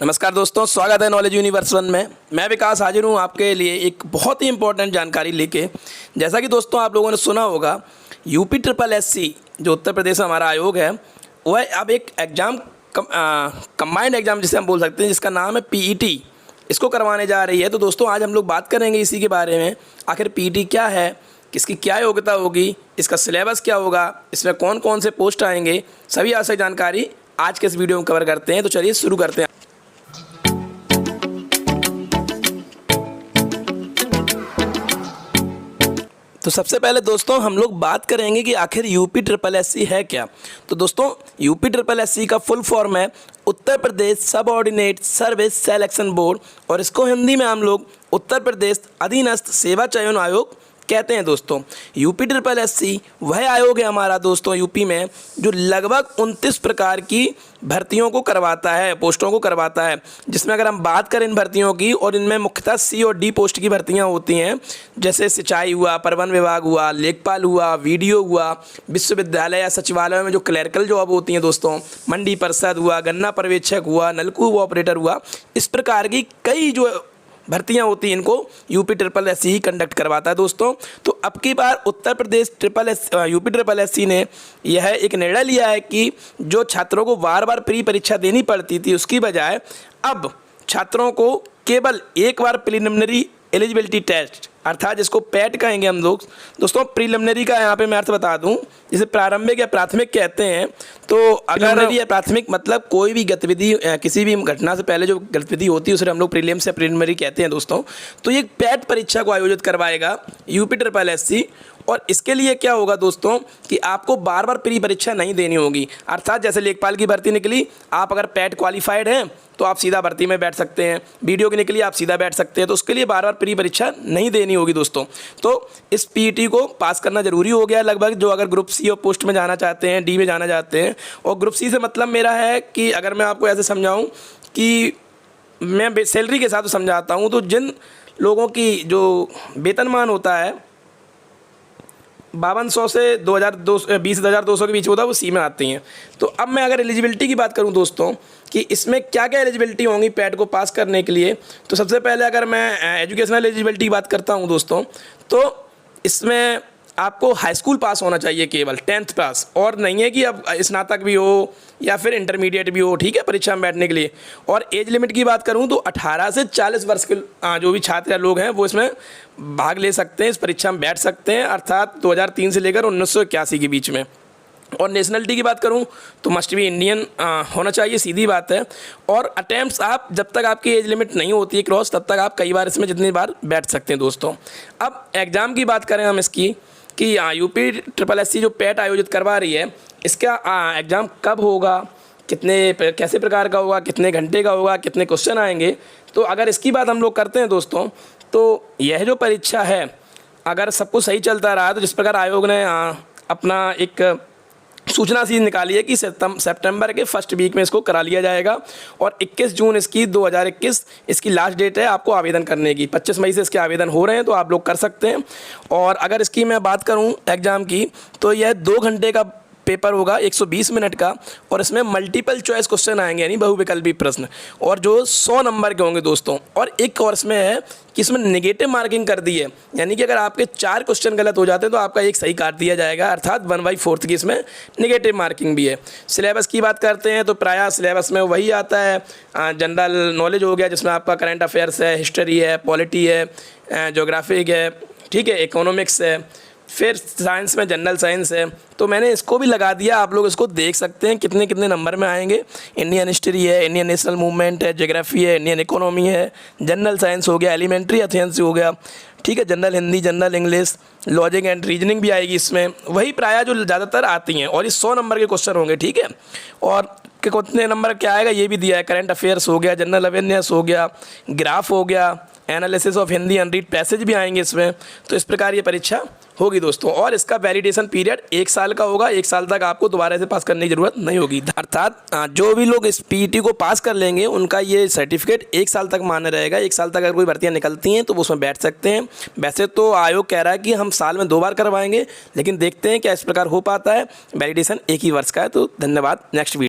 नमस्कार दोस्तों, स्वागत है नॉलेज यूनिवर्स वन में। मैं विकास हाजिर हूँ आपके लिए एक बहुत ही इंपॉर्टेंट जानकारी लेके। जैसा कि दोस्तों आप लोगों ने सुना होगा, यूपी ट्रिपल एससी जो उत्तर प्रदेश में हमारा आयोग है, वह अब एक एग्ज़ाम कंबाइंड एग्ज़ाम जिसे हम बोल सकते हैं, जिसका नाम है पीईटी, इसको करवाने जा रही है। तो दोस्तों आज हम लोग बात करेंगे इसी के बारे में, आखिर पीईटी क्या है, किसकी क्या योग्यता होगी, इसका सिलेबस क्या होगा, इसमें कौन कौन से पोस्ट आएंगे, सभी आवश्यक जानकारी आज के इस वीडियो में कवर करते हैं। तो चलिए शुरू करते हैं। तो सबसे पहले दोस्तों हम लोग बात करेंगे कि आखिर यूपी ट्रिपल एससी है क्या। तो दोस्तों यूपी ट्रिपल एससी का फुल फॉर्म है Uttar Pradesh subordinate service selection board, और इसको हिंदी में हम लोग उत्तर प्रदेश अधीनस्थ सेवा चयन आयोग कहते हैं। दोस्तों यूपी ट्रिपल एससी वह आयोग है हमारा दोस्तों यूपी में, जो लगभग 29 प्रकार की भर्तियों को करवाता है, पोस्टों को करवाता है। जिसमें अगर हम बात करें इन भर्तियों की, और इनमें मुख्यतः सी और डी पोस्ट की भर्तियां होती हैं, जैसे सिंचाई हुआ, परिवहन विभाग हुआ, लेखपाल हुआ, वीडियो हुआ, विश्वविद्यालय या सचिवालय में जो क्लर्कल जॉब होती हैं दोस्तों, मंडी परिषद हुआ, गन्ना पर्यवेक्षक हुआ, नलकूप ऑपरेटर हुआ, इस प्रकार की कई जो भर्तियां होती हैं इनको यूपी ट्रिपल एससी ही कंडक्ट करवाता है दोस्तों। तो अब की बार Uttar Pradesh UP triple SC ने यह एक निर्णय लिया है कि जो छात्रों को बार बार प्री परीक्षा देनी पड़ती थी, उसकी बजाय अब छात्रों को केवल एक बार प्रिलिमिनरी एलिजिबिलिटी टेस्ट, अर्थात जिसको पैट कहेंगे हम लोग दोस्तों। प्रीलिमिनरी का यहाँ पे मैं अर्थ बता दूँ, जिसे प्रारंभिक या प्राथमिक कहते हैं। तो अगर या प्राथमिक मतलब कोई भी गतिविधि, किसी भी घटना से पहले जो गतिविधि होती है उसे हम लोग प्रीलिम्स या प्रीलिमिनरी कहते हैं दोस्तों। तो ये पैट परीक्षा को आयोजित करवाएगा यूपी ट्रिपल एससी, और इसके लिए क्या होगा दोस्तों कि आपको बार बार प्री परीक्षा नहीं देनी होगी। अर्थात जैसे लेखपाल की भर्ती निकली, आप अगर पैट क्वालिफाइड हैं तो आप सीधा भर्ती में बैठ सकते हैं, वीडियो की निकली आप सीधा बैठ सकते हैं, तो उसके लिए बार बार प्री परीक्षा नहीं देनी होगी दोस्तों। तो इस पीईटी को पास करना जरूरी हो गया लगभग, जो अगर ग्रुप सी और पोस्ट में जाना चाहते हैं, डी में जाना चाहते हैं। और ग्रुप सी से मतलब मेरा है कि अगर मैं आपको ऐसे समझाऊँ कि मैं सैलरी के साथ समझाता हूँ, तो जिन लोगों की जो वेतनमान होता है 5200 से 20,200 के बीच होता है, वो सी में आती हैं। तो अब मैं अगर एलिजिबिलिटी की बात करूं दोस्तों कि इसमें क्या क्या एलिजिबिलिटी होंगी पैट को पास करने के लिए, तो सबसे पहले अगर मैं एजुकेशनल एलिजिबिलिटी की बात करता हूं दोस्तों, तो इसमें आपको हाई स्कूल पास होना चाहिए, केवल 10th पास, और नहीं है कि अब स्नातक भी हो या फिर इंटरमीडिएट भी हो, ठीक है, परीक्षा में बैठने के लिए। और एज लिमिट की बात करूं तो 18 से 40 वर्ष के जो भी छात्र या लोग हैं वो इसमें भाग ले सकते हैं, इस परीक्षा में बैठ सकते हैं, अर्थात 2003 से लेकर 1981 के बीच में। और नेशनलिटी की बात करूं तो मस्ट बी इंडियन होना चाहिए, सीधी बात है। और अटैम्प्ट्स आप जब तक आपकी एज लिमिट नहीं होती है क्रॉस, तब तक आप कई बार इसमें जितनी बार बैठ सकते हैं दोस्तों। अब एग्ज़ाम की बात करें हम इसकी कि यूपी ट्रिपल एससी जो पैट आयोजित करवा रही है, इसका एग्ज़ाम कब होगा, कैसे प्रकार का होगा, कितने घंटे का होगा, कितने क्वेश्चन आएंगे। तो अगर इसकी बात हम लोग करते हैं दोस्तों, तो यह जो परीक्षा है, अगर सब कुछ सही चलता रहा, तो जिस प्रकार आयोग ने अपना एक सूचना सी निकाली है कि सितंबर के फर्स्ट वीक में इसको करा लिया जाएगा, और 21 जून इसकी 2021 इसकी लास्ट डेट है आपको आवेदन करने की। 25 मई से इसके आवेदन हो रहे हैं, तो आप लोग कर सकते हैं। और अगर इसकी मैं बात करूं एग्ज़ाम की, तो यह 2 घंटे का पेपर होगा, 120 मिनट का, और इसमें मल्टीपल चॉइस क्वेश्चन आएंगे, यानी बहुविकल्पी प्रश्न, और जो 100 नंबर के होंगे दोस्तों। और एक कोर्स में है कि इसमें नेगेटिव मार्किंग कर दी है, यानी कि अगर आपके 4 क्वेश्चन गलत हो जाते हैं तो आपका एक सही काट दिया जाएगा, अर्थात 1/4 की इसमें नेगेटिव मार्किंग भी है। सिलेबस की बात करते हैं तो प्रायः सिलेबस में वही आता है, जनरल नॉलेज हो गया, जिसमें आपका करंट अफेयर्स है, हिस्ट्री है, पॉलिटी है, जोग्राफिक है, ठीक है, इकोनॉमिक्स है, फिर साइंस में जनरल साइंस है। तो मैंने इसको भी लगा दिया, आप लोग इसको देख सकते हैं कितने कितने नंबर में आएंगे। इंडियन हिस्ट्री है, इंडियन नेशनल मूवमेंट है, ज्योग्राफी है, इंडियन इकोनॉमी है, जनरल साइंस हो गया, एलिमेंट्री अथेंस हो गया, ठीक है, general Hindi, general English, logic and reasoning भी आएगी इसमें, वही प्रायः जो ज़्यादातर आती हैं। और ये 100 नंबर के क्वेश्चन होंगे, ठीक है। और कितने नंबर क्या आएगा ये भी दिया है, करंट अफेयर्स हो गया, जनरल अवेयरनेस हो गया, ग्राफ हो गया, analysis of Hindi unread passage भी आएंगे इसमें। तो इस प्रकार ये परीक्षा होगी दोस्तों, और इसका वैलिडेशन पीरियड 1 साल का होगा। 1 साल तक आपको दोबारा से पास करने की ज़रूरत नहीं होगी, अर्थात जो भी लोग इस पीईटी को पास कर लेंगे उनका ये सर्टिफिकेट 1 साल तक मान्य रहेगा। 1 साल तक अगर कोई भर्तियाँ निकलती हैं तो वो उसमें बैठ सकते हैं। वैसे तो आयोग कह रहा है कि हम साल में 2 बार करवाएंगे, लेकिन देखते हैं क्या इस प्रकार हो पाता है। वैलिडेशन 1 ही वर्ष का है। तो धन्यवाद, नेक्स्ट वीडियो।